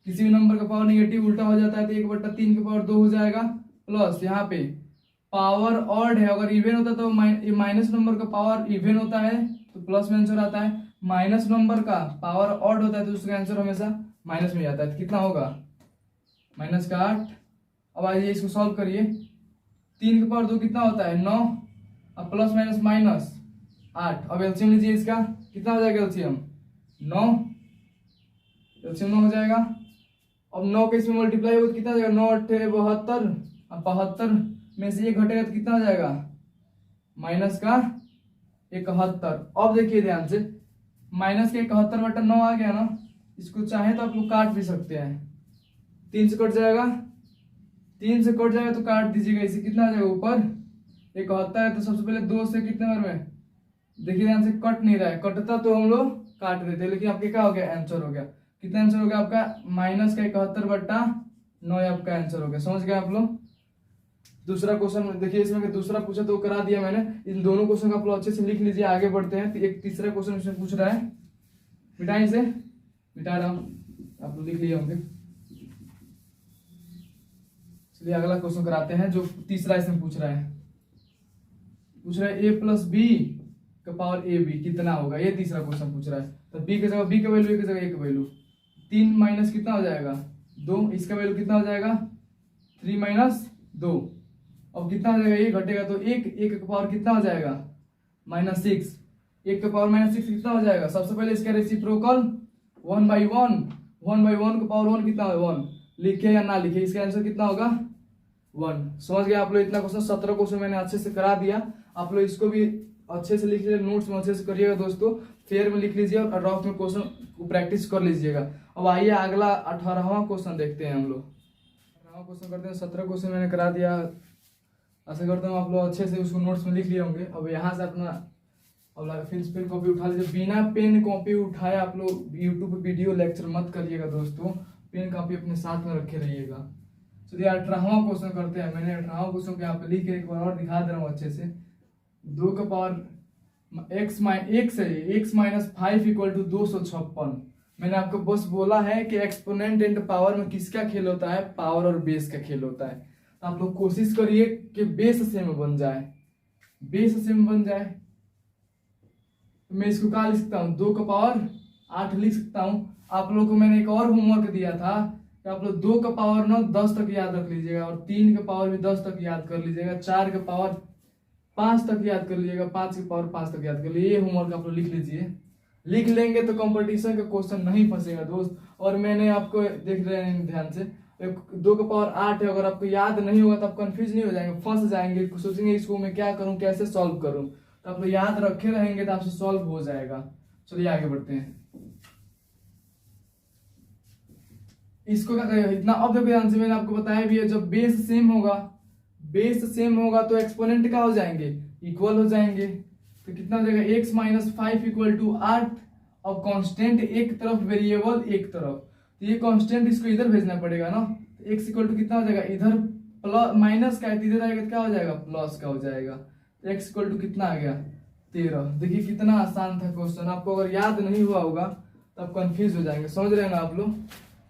किसी भी नंबर का पावर निगेटिव उल्टा हो जाता है तो 1/3 का पावर 2 हो जाएगा, प्लस यहाँ पे पावर ऑड है, अगर इवन होता तो माइनस नंबर का पावर इवन होता है तो प्लस में आंसर आता है, माइनस नंबर का पावर ऑड होता है तो उसका आंसर हमेशा माइनस में आता है। तो कितना होगा -8। अब आइए इसको सॉल्व करिए, 3 का पावर 2 कितना होता है 9, अब प्लस माइनस -8। अब एलसीएम लीजिए, इसका कितना हो जाएगा एलसीएम 9, एलसीएम 9 हो जाएगा। अब 9 के इसमें मल्टीप्लाई हो तो कितना हो जाएगा 9 8 72, अब 72 में से 1 घटेगा तो कितना हो जाएगा -71। अब देखिए ध्यान से, -71/9 आ गया ना, इसको चाहे तो आप लोग काट भी सकते हैं, 3 से कट जाएगा 3 से कट जाएगा तो काट दीजिएगा, इसे कितना आ जाएगा ऊपर 71 है। तो सबसे पहले 2 से कितने बार में, देखिए ध्यान से, कट नहीं रहा है, कटता तो हम लोग काट देते, लेकिन आपके क्या हो गया, आंसर हो गया। कितना आंसर हो गया आपका, -71/9 आपका आंसर हो गया। समझ गए आप लोग। दूसरा क्वेश्चन देखिए, इसमें दूसरा पूछा तो करा दिया मैंने। इन दोनों क्वेश्चन का आप लोग अच्छे से लिख लीजिए, आगे बढ़ते हैं। एक तीसरा क्वेश्चन इसमें पूछ रहा है, मिटाएं इसे, मिटा रहा हूं, आप लोग लिख लिए होंगे। चलिए अगला क्वेश्चन कराते हैं, जो तीसरा इसमें पूछ रहा है a + b का पावर ab कितना होगा, ये तीसरा क्वेश्चन पूछ रहा है। तो b की जगह b का वैल्यू, a की जगह a का वैल्यू, 3 माइनस कितना हो जाएगा 2, इसका वैल्यू कितना हो जाएगा 3 - 2। अब कितना हो जाएगा, ये घटेगा तो 1 का पावर कितना हो जाएगा -6, 1 का पावर -6 कितना हो जाएगा। सबसे पहले इसका रेसिप्रोकल 1/1, 1/1 का पावर 1 कितना है 1, लिखे या ना लिखे, इसका आंसर कितना होगा 1। समझ गए आप लोग। इतना क्वेश्चन 17 क्वेश्चन मैंने अच्छे से करा दिया। आप लोग इसको भी अच्छे से लिख लीजिए, नोट्स में अच्छे से करिएगा दोस्तों, फेयर में लिख लीजिए और रफ में क्वेश्चन को प्रैक्टिस कर लीजिएगा। अब आइए अगला 18वां क्वेश्चन देखते हैं हम लोग। 18वां क्वेश्चन करते हैं। 17 क्वेश्चन मैंने करा दिया, आशा करता हूँ आप लोग अच्छे से उसको नोट्स में लिख लिए होंगे। अब यहाँ से अपना फिर पेन कॉपी उठा लीजिए। बिना पेन कॉपी उठाए आप लोग यूट्यूब पे वीडियो लेक्चर मत करिएगा दोस्तों, पेन कॉपी अपने साथ में रखे रहिएगा। चलिए 18वां क्वेश्चन करते हैं। मैंने 18वां क्वेश्चन को यहाँ पे लिख के एक बार और दिखा दे रहा हूँ अच्छे से। 2 का पावर x - 5 = 256। मैंने आपको बस बोला है कि एक्सपोनेंट एंड पावर में किसका खेल होता है, पावर और बेस का खेल होता है। तो आप लोग कोशिश करिए कि बेस सेम बन जाए, बेस सेम बन जाए। मैं इसको क्या लिख सकता हूँ, 2 का पावर 8 लिख सकता हूँ। आप लोगों को मैंने एक और होमवर्क दिया था कि आप लोग 2 का पावर 9 10 तक याद रख लीजिएगा, और 3 का पावर भी 10 तक याद कर लीजिएगा, 4 का पावर 5 तक याद कर लीजिएगा, 5 का पावर 5 तक याद कर लीजिए। ये होमवर्क आप लोग लिख लीजिए। लिख लेंगे तो कंपटीशन का क्वेश्चन नहीं फंसेगा दोस्त। और मैंने आपको देख रहे हैं ध्यान से, 2 का पावर 8 है, अगर आपको याद नहीं होगा तो आप कंफ्यूज नहीं हो जाएंगे, फंस जाएंगे, सोचेंगे इसको मैं क्या करूं, कैसे सॉल्व करूं। तो आप लोग याद रखे रहेंगे तो आपसे सॉल्व हो जाएगा। चलिए आगे बढ़ते हैं। इसको क्या करेगा इतना, अब देखो ध्यान से, मैंने आपको बताया भी है, जब बेस सेम होगा, बेस सेम होगा तो एक्सपोनेंट क्या हो जाएंगे, इक्वल हो जाएंगे। तो कितना हो जाएगा, x - 5 = 8। अब कांस्टेंट एक तरफ, वेरिएबल एक तरफ, तो ये कांस्टेंट इसको इधर भेजना पड़ेगा ना। तो x = कितना हो जाएगा, इधर प्लस माइनस का है, इधर आएगा तो क्या हो जाएगा, प्लस का हो जाएगा। तो x = कितना आ गया 13। देखिए कितना आसान था क्वेश्चन, आपको अगर याद नहीं हुआ होगा तो आप कंफ्यूज हो जाएंगे। समझ रहे हैं ना आप लोग।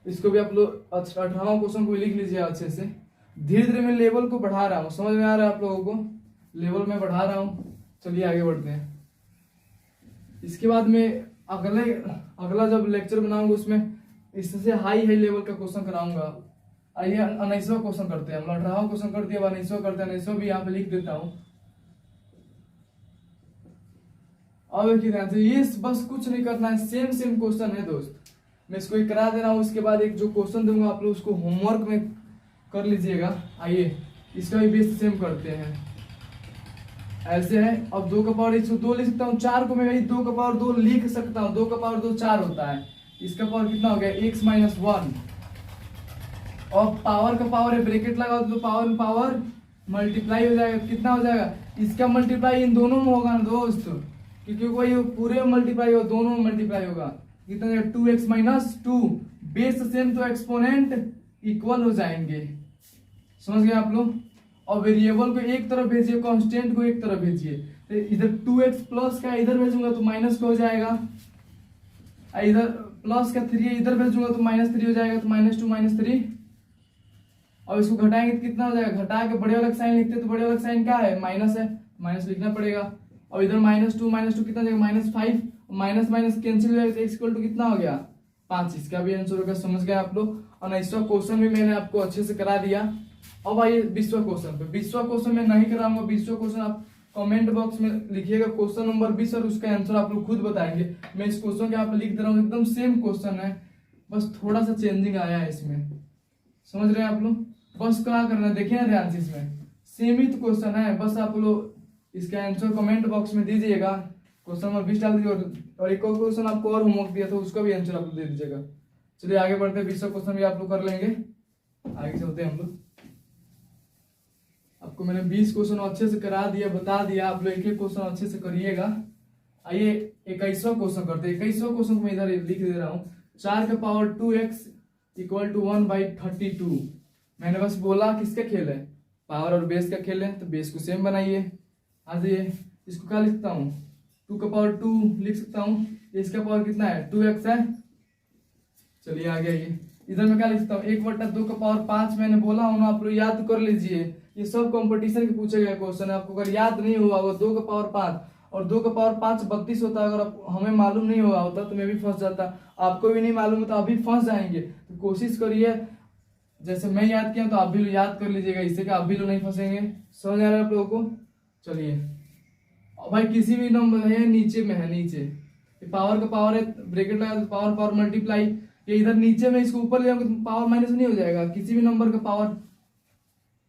इसको भी आप लोग 18वां क्वेश्चन को लिख लीजिए अच्छे से। धीरे धीरे मैं लेवल को बढ़ा रहा हूँ, समझ में आ रहा है आप लोगों को, लेवल में बढ़ा रहा हूँ। चलिए आगे बढ़ते हैं। इसके बाद में अगला जब लेक्चर बनाऊंगा उसमें इससे हाई लेवल का क्वेश्चन कराऊंगा। आइए 19वां क्वेश्चन करते हैं। हम 18वां क्वेश्चन कर दिया, 19वां करते हैं। 19वां भी यहाँ पे लिख देता हूँ। अब देखिए ध्यान से, ये बस कुछ नहीं करना है, सेम क्वेश्चन है दोस्त। मैं इसको एक करा दे रहा हूँ, उसके बाद एक जो क्वेश्चन दूंगा आप लोग उसको होमवर्क में कर लीजिएगा। आइए इसका भी बेस सेम करते हैं। ऐसे है, अब 2 का पावर 102 लिख सकता हूँ, 4 को मैं 2 का पावर 2 लिख सकता हूँ। 2 का पावर 2 4 होता है, इसका पावर कितना हो गया, x - 1। और पावर का पावर है, ब्रैकेट लगा तो पावर में पावर मल्टीप्लाई हो जाएगा। कितना हो जाएगा, इसका मल्टीप्लाई इन दोनों में होगा ना दोस्त, क्योंकि वही पूरे में मल्टीप्लाई होगा, दोनों में मल्टीप्लाई होगा। कितना 2x - 2, बेस सेम तो एक्सपोनेंट इक्वल हो जाएंगे। समझ गए आप लोग। और वेरिएबल को एक तरफ भेजिए, कांस्टेंट को एक तरफ भेजिए। तो इधर 2x प्लस का इधर भेजूंगा तो माइनस का हो जाएगा, इधर प्लस का 3 इधर भेजूंगा तो -3 हो जाएगा, तो -2 - 3। और इसको घटाएंगे तो कितना हो जाएगा, घटा के बड़े वाला साइन लिखते तो बड़े वाला साइन क्या है, माइनस है, माइनस लिखना पड़ेगा। और इधर -2 कितना हो जाएगा, -5, माइनस माइनस कैंसिल हो जाएगा, तो x = कितना हो गया 5। इसका भी आंसर होगा। समझ गए आप लोग। और 19वां क्वेश्चन भी मैंने आपको अच्छे से करा दिया। अब आइए 20वां क्वेश्चन पे। 20वां क्वेश्चन मैं नहीं कराऊंगा, 20वां क्वेश्चन आप कमेंट बॉक्स में लिखिएगा क्वेश्चन नंबर 20 और उसका आंसर आप लोग खुद बताएंगे। मैं इस क्वेश्चन के यहाँ पे लिख दे रहा हूँ, एकदम सेम क्वेश्चन है, बस थोड़ा सा चेंजिंग आया है इसमें। समझ रहे हैं आप लोग। बस क्या करना है, देखिए ना ध्यान से, इसमें सेम ही तो क्वेश्चन है, बस आप लोग इसका आंसर कमेंट बॉक्स में दीजिएगा। क्वेश्चन नंबर 20 डाल दीजिए, और एक और क्वेश्चन आपको और होमवर्क दिया था उसका भी आंसर आप लोग दे दीजिएगा। चलिए आगे बढ़ते हैं। 20वां क्वेश्चन भी आप लोग कर लेंगे। आगे चलते हैं हम लोग। आपको मैंने 20 क्वेश्चन अच्छे से करा दिया, बता दिया, आप लोग एक एक क्वेश्चन अच्छे से करिएगा। आइए 21वां क्वेश्चन करते हैं। 21वां क्वेश्चन को मैं इधर लिख दे रहा हूँ। 4 का पावर 2x इक्वल टू 1/32। मैंने बस बोला किसका खेल है, पावर और बेस का खेल है, तो बेस को सेम बनाइए। आ जाइए, इसको क्या लिखता हूँ, 2 का पावर 2 लिख सकता हूँ। इसका पावर कितना है, 2x है। चलिए आ गया ये। इधर मैं क्या लिख सकता हूँ, 1/2 का पावर 5। मैंने बोला हूँ ना, आप लोग याद कर लीजिए, ये सब कंपटीशन के पूछे गए क्वेश्चन है। आपको अगर याद नहीं हुआ होगा 2 का पावर 5 और 2 का पावर 5 32 होता है। अगर हमें मालूम नहीं हुआ होता तो मैं भी फंस जाता, आपको भी नहीं मालूम है तो अभी फंस जाएंगे। तो कोशिश करिए, जैसे मैं याद किया तो आप भी लोग याद कर लीजिएगा, इससे कि आप भी लोग नहीं फंसेंगे। समझ आ रहा है आप लोगों को। चलिए भाई, किसी भी नंबर है नीचे में है, नीचे पावर का पावर है, ब्रैकेट लगा तो पावर पावर मल्टीप्लाई, ये इधर नीचे में इसको ऊपर ले जाऊंगा तो पावर माइनस नहीं हो जाएगा। किसी भी नंबर का पावर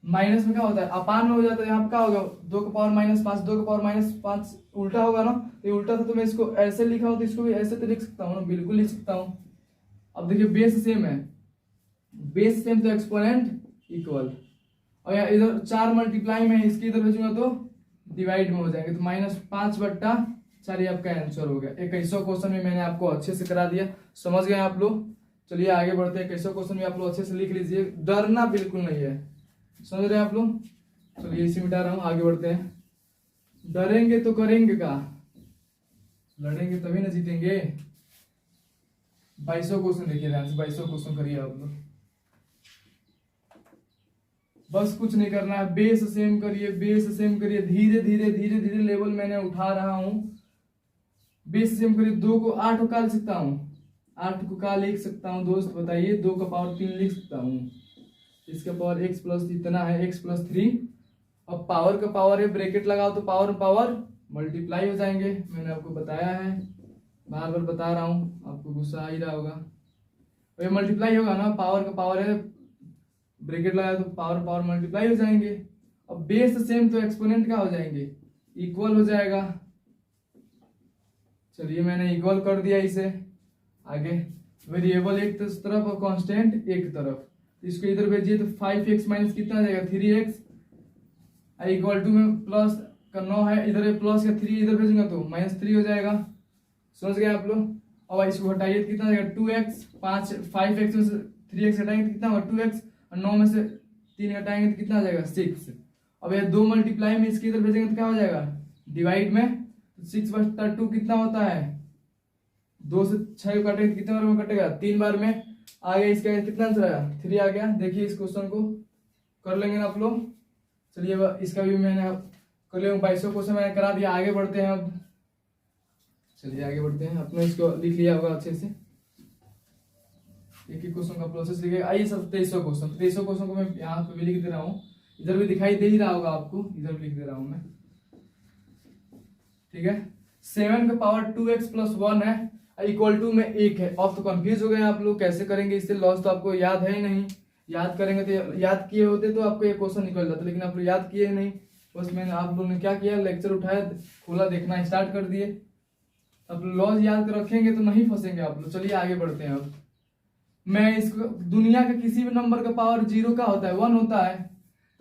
माइनस में क्या होता है, अपान में हो जाता है। यहाँ पे क्या होगा, 2 का पावर -5, 2 का पावर -5 उल्टा होगा ना, ये उल्टा था तो मैं इसको ऐसे लिखा हूं तो इसको भी ऐसे तो लिख सकता हूँ ना, बिल्कुल लिख सकता हूँ। अब देखिए बेस सेम है, बेस सेम तो एक्सपोनेंट इक्वल, और यहाँ इधर 4 मल्टीप्लाई में इसके इधर भेजूंगा तो डिवाइड में हो जाएंगे, तो -5/4 ये आपका आंसर हो गया। 21वां क्वेश्चन में मैंने आपको अच्छे से करा दिया, समझ गए आप लोग। चलिए आगे बढ़ते हैं। 21वां क्वेश्चन भी आप लोग अच्छे से लिख लीजिए, डरना बिल्कुल नहीं है, समझ रहे हैं आप लोग। चलिए इसी मिटा रहा हूँ, आगे बढ़ते हैं। डरेंगे तो करेंगे का, लड़ेंगे तभी ना जीतेंगे। 22वां क्वेश्चन देखिए ध्यान से, 22वां क्वेश्चन करिए आप लोग। बस कुछ नहीं करना है, बेस सेम करिए, बेस सेम करिए, धीरे धीरे धीरे धीरे लेवल मैंने उठा रहा हूं। बेस सेम करिए। 2 को 8 का लिख सकता हूँ, 8 को का लिख सकता हूँ दोस्त बताइए, 2 का पावर 3 लिख सकता हूँ। इसका पावर x प्लस इतना है, x प्लस 3। अब पावर का पावर है, ब्रैकेट लगाओ तो पावर पावर मल्टीप्लाई हो जाएंगे। मैंने आपको बताया है, बार बार बता रहा हूँ, आपको गुस्सा आ ही रहा होगा। ये मल्टीप्लाई होगा ना, पावर का पावर है, ब्रैकेट लगाया तो पावर पावर मल्टीप्लाई हो जाएंगे। अब बेस सेम तो एक्सपोनेंट क्या हो जाएंगे, इक्वल हो जाएगा। चलिए मैंने इक्वल कर दिया इसे। आगे वेरिएबल एक तरफ और कांस्टेंट एक तरफ, इसको इधर भेजिए तो 5x माइनस कितना आ जाएगा, 3x इक्वल टू में प्लस का 9 है, इधर प्लस का 3 इधर भेजूंगा तो -3 हो जाएगा। समझ गए आप लोग। अब इसको हटाइए तो कितना आ जाएगा, 2x, 5x में से 3x हटाएंगे तो कितना होगा 2x, और 9 में से 3 हटाएंगे तो कितना आ जाएगा 6। अब ये 2 मल्टीप्लाई में इसके इधर भेजेंगे तो क्या हो जाएगा, डिवाइड में 6/2 कितना होता है, 2 से 6 काटेंगे तो कितने बार में कटेगा, 3 बार में। आ गया इसका कितना आंसर आया, 3 आ गया। देखिए इस क्वेश्चन को कर लेंगे ना आप लोग। चलिए इसका भी मैंने कर लिया, 22वां क्वेश्चन मैंने करा दिया। आगे बढ़ते हैं अब, चलिए आगे बढ़ते हैं। अपने इसको लिख लिया होगा अच्छे से, एक एक क्वेश्चन का प्रोसेस लिखे। आइए सब 23वां क्वेश्चन। 23वां क्वेश्चन को मैं यहाँ पे भी लिख दे रहा हूँ, इधर भी दिखाई दे ही रहा होगा आपको, इधर भी लिख दे रहा हूँ मैं, ठीक है। 7 का पावर 2x प्लस 1 है, इक्वल टू में 1 है। अब तो कंफ्यूज हो गए आप लोग, कैसे करेंगे इससे, लॉस तो आपको याद है ही नहीं। याद करेंगे तो, याद किए होते तो आपको ये क्वेश्चन निकल जाता, लेकिन आप लोग याद किए नहीं। बस मैंने आप लोगों ने क्या किया, लेक्चर उठाया, खोला, देखना स्टार्ट कर दिए। अब लॉस याद कर रखेंगे तो नहीं फंसेंगे आप लोग। चलिए आगे बढ़ते हैं। अब मैं इसको, दुनिया के किसी भी नंबर का पावर 0 का होता है, 1 होता है,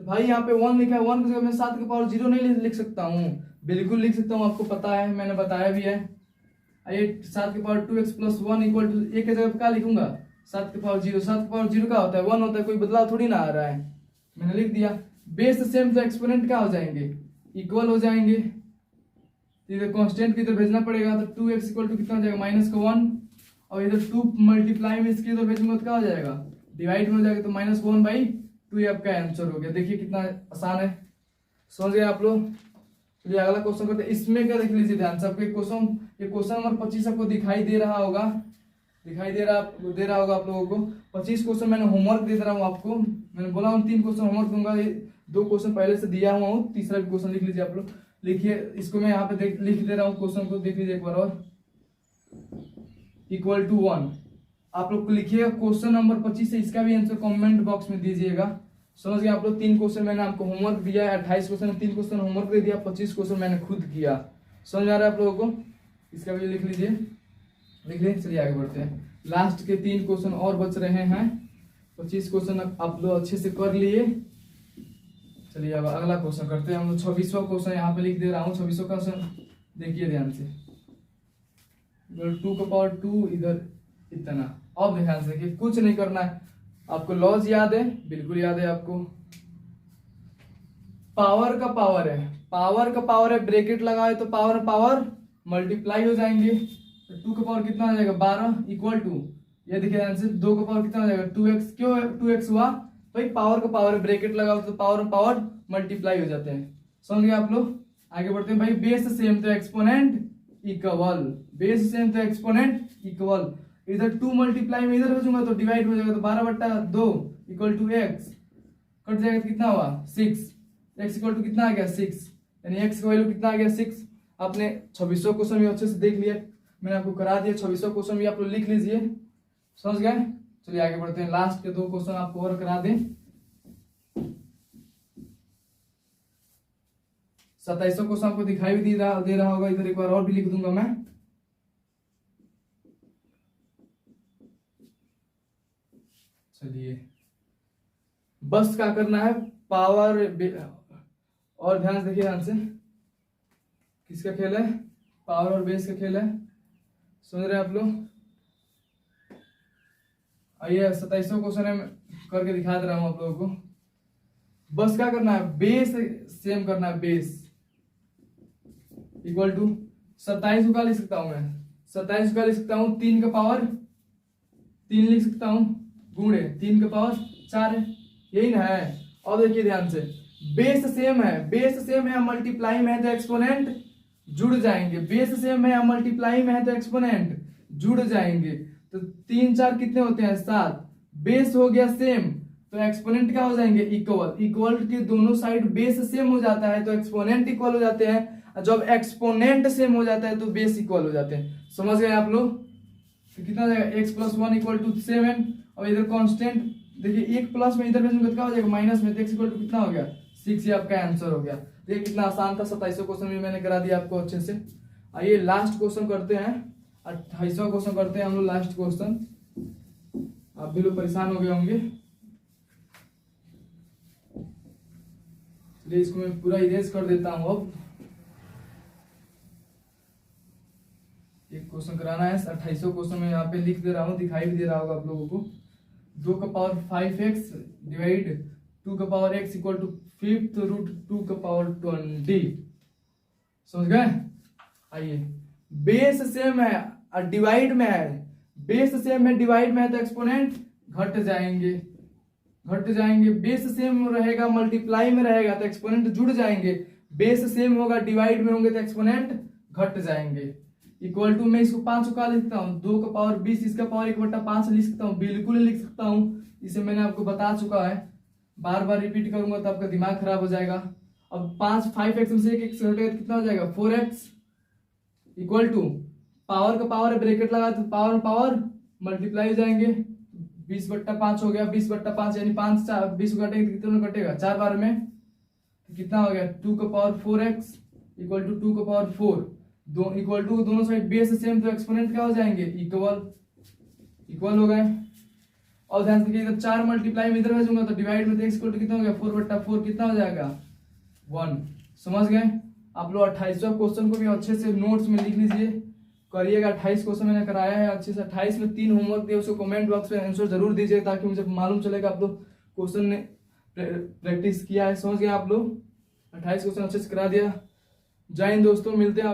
तो भाई यहाँ पे 1 लिखा है, 1 की जगह मैं 7 का पावर 0 नहीं लिख सकता हूँ, बिल्कुल लिख सकता हूँ, आपको पता है, मैंने बताया भी है। ये 7 के power 2x plus 1 equal to 1 की जगह पे क्या लिखूंगा, 7 के पावर 0। 7 के पावर 0 का होता है, 1 होता है, कोई बदलाव थोड़ी ना आ रहा है, मैंने लिख दिया। बेस सेम तो एक्सपोनेंट क्या हो जाएंगे, इक्वल हो जाएंगे। इधर कांस्टेंट की इधर भेजना पड़ेगा, तो 2x इक्वल टू कितना हो जाएगा, -1, और इधर 2 मल्टीप्लाई में इसके इधर भेजूंगा तो क्या हो जाएगा, डिवाइड में हो जाएगा, तो -1/2 ये आपका आंसर हो गया। देखिए कितना आसान है, समझ गए आप लोग। चलिए अगला क्वेश्चन करते हैं। इसमें क्या देख लीजिए ध्यान से, आपको ये क्वेश्चन नंबर 25 आपको दिखाई दे रहा होगा, दिखाई दे रहा होगा आप लोगों को। 25 क्वेश्चन मैंने होमवर्क दे रहा हूँ आपको, मैंने बोला हूँ 3 क्वेश्चन होमवर्क दूंगा, 2 क्वेश्चन पहले से दिया हुआ हूँ, तीसरा भी क्वेश्चन लिख लीजिए आप लोग। लिखिए इसको, मैं यहाँ पे लिख दे रहा हूँ क्वेश्चन को, देख लीजिए एक बार और। इक्वल टू 1 आप लोग लिखिएगा क्वेश्चन नंबर 25 से, इसका भी आंसर कमेंट बॉक्स में दीजिएगा। समझ गए आप लोग। 3 क्वेश्चन मैंने आपको होमवर्क दिया है, 28 क्वेश्चन में 3 क्वेश्चन होमवर्क दे दिया, 25 क्वेश्चन मैंने खुद किया। समझ आ रहा है आप लोगों को, इसका भी लिख लीजिए, लिख लीजिए। चलिए आगे बढ़ते हैं। लास्ट के 3 क्वेश्चन और बच रहे हैं, 25 क्वेश्चन आप लोग अच्छे से कर लिए। चलिए अब अगला क्वेश्चन करते हैं हम लोग। 26वां क्वेश्चन यहाँ पे लिख दे रहा हूँ। 26वां क्वेश्चन देखिए ध्यान से, 2 इधर इतना। अब ध्यान से कि कुछ नहीं करना है आपको, लॉज याद है, बिल्कुल याद है आपको। पावर का पावर है, पावर का पावर है, ब्रैकेट लगाए तो पावर पावर मल्टीप्लाई हो जाएंगे। तो 2 का पावर कितना हो जाएगा 12 इक्वल टू, ये देखिए ध्यान से, 2 का पावर कितना हो जाएगा 2x। क्यों 2x हुआ, भाई पावर का पावर है, ब्रैकेट लगाओ तो पावर पावर मल्टीप्लाई हो जाते हैं। समझ गए आप लोग। आगे बढ़ते हैं भाई, बेस सेम तो एक्सपोनेंट इक्वल, बेस सेम तो एक्सपोनेंट इक्वल। इधर 2 मल्टीप्लाई में इधर भेजूंगा तो डिवाइड हो जाएगा, तो 12/2 इक्वल टू x कट जाएगा तो कितना हुआ 6। x इक्वल टू कितना आ गया 6, यानी x का वैल्यू कितना आ गया 6। आपने 26वां क्वेश्चन भी अच्छे से देख लिया, मैंने आपको करा दिया। 26वां क्वेश्चन भी आप लोग लिख लीजिए, समझ गए। चलिए आगे बढ़ते हैं, लास्ट के 2 क्वेश्चन आपको और करा दें। 27वां क्वेश्चन आपको दिखाई भी दे रहा होगा, इधर एक बार और भी लिख दूंगा मैं। चलिए बस क्या करना है, पावर और ध्यान से देखिए, ध्यान से, किसका खेल है, पावर और बेस का खेल है, समझ रहे आप लोग। आइए 27वां क्वेश्चन है, करके दिखा दे रहा हूं आप लोगों को। बस क्या करना है, बेस सेम करना है, बेस इक्वल टू 27 का लिख सकता हूं मैं, 27 का लिख सकता हूं 3 का पावर 3 लिख सकता हूं, गुणे 3 का पावर 4 है, यही ना है। और देखिए ध्यान से, बेस सेम है, बेस सेम है, मल्टीप्लाई में है तो एक्सपोनेंट जुड़ जाएंगे, बेस सेम है, मल्टीप्लाई में है तो एक्सपोनेंट जुड़ जाएंगे। तो 3 4 कितने होते हैं 7, बेस हो गया सेम तो एक्सपोनेंट क्या हो जाएंगे इक्वल, इक्वल के दोनों साइड बेस सेम हो जाता है तो एक्सपोनेंट इक्वल हो जाते हैं, जब एक्सपोनेंट सेम हो जाता है तो बेस इक्वल हो जाते हैं। समझ गए आप लोग। तो कितना जाएगा x + 1 इक्वल टू 7, और इधर कांस्टेंट देखिए, 1 प्लस में इधर भेजूंगा तो क्या हो जाएगा माइनस में, तो x इक्वल टू कितना हो गया 6, ये आपका आंसर हो गया। देखिए कितना आसान था, 27वां क्वेश्चन भी मैंने करा दिया आपको अच्छे से। आइए लास्ट क्वेश्चन करते हैं, 28वां क्वेश्चन करते हैं हम लोग, लास्ट क्वेश्चन। आप भी लोग परेशान हो गए होंगे, चलिए इसको मैं पूरा इरेज कर देता हूं। अब एक क्वेश्चन कराना है, 28वां क्वेश्चन में यहाँ पे लिख दे रहा हूँ, दिखाई भी दे रहा होगा आप लोगों को। 2 का पावर 5x डिवाइड 2 का power x equal to 5th root 2 का पावर 20। समझ गए। आइए बेस सेम है और डिवाइड में है, बेस सेम है डिवाइड में है तो एक्सपोनेंट घट जाएंगे, घट जाएंगे। बेस सेम रहेगा मल्टीप्लाई में रहेगा तो एक्सपोनेंट जुड़ जाएंगे, बेस सेम होगा डिवाइड में होंगे तो एक्सपोनेंट घट जाएंगे। इक्वल टू मैं इसको 5 का लिखता हूँ, 2 का पावर 20, इसका पावर 1/5 लिख सकता हूँ, बिल्कुल लिख सकता हूँ, इसे मैंने आपको बता चुका है। बार बार रिपीट करूंगा तो आपका दिमाग खराब हो जाएगा। अब 5x में से 1 x घटेगा तो कितना हो जाएगा 4x इक्वल टू, पावर का पावर है, ब्रैकेट लगा तो पावर पावर मल्टीप्लाई हो जाएंगे, 20/5 हो गया, 20/5 यानी 5 20 घटेगा कितना घटेगा 4 बार में, तो कितना हो गया 2 का पावर 4x इक्वल टू 2 का पावर 4, दो इक्वल टू, दोनों साइड बेस सेम तो एक्सपोनेंट क्या हो जाएंगे इक्वल, इक्वल हो गए। और ध्यान से इधर 4 मल्टीप्लाई में इधर भेजूंगा तो डिवाइड में x इक्वल टू कितना हो गया 4/4 कितना हो जाएगा 1। समझ गए आप लोग। 28वां क्वेश्चन को भी अच्छे से नोट्स में लिख लीजिए, करिएगा। 28 क्वेश्चन मैंने कराया है अच्छे से, 28 में 3 होमवर्क दिए, उसको कमेंट बॉक्स में आंसर जरूर दीजिए ताकि मुझे मालूम चलेगा आप लोग क्वेश्चन ने प्रैक्टिस किया है। समझ गए आप लोग। 28 क्वेश्चन अच्छे से करा दिया। जय हिंद दोस्तों, मिलते हैं।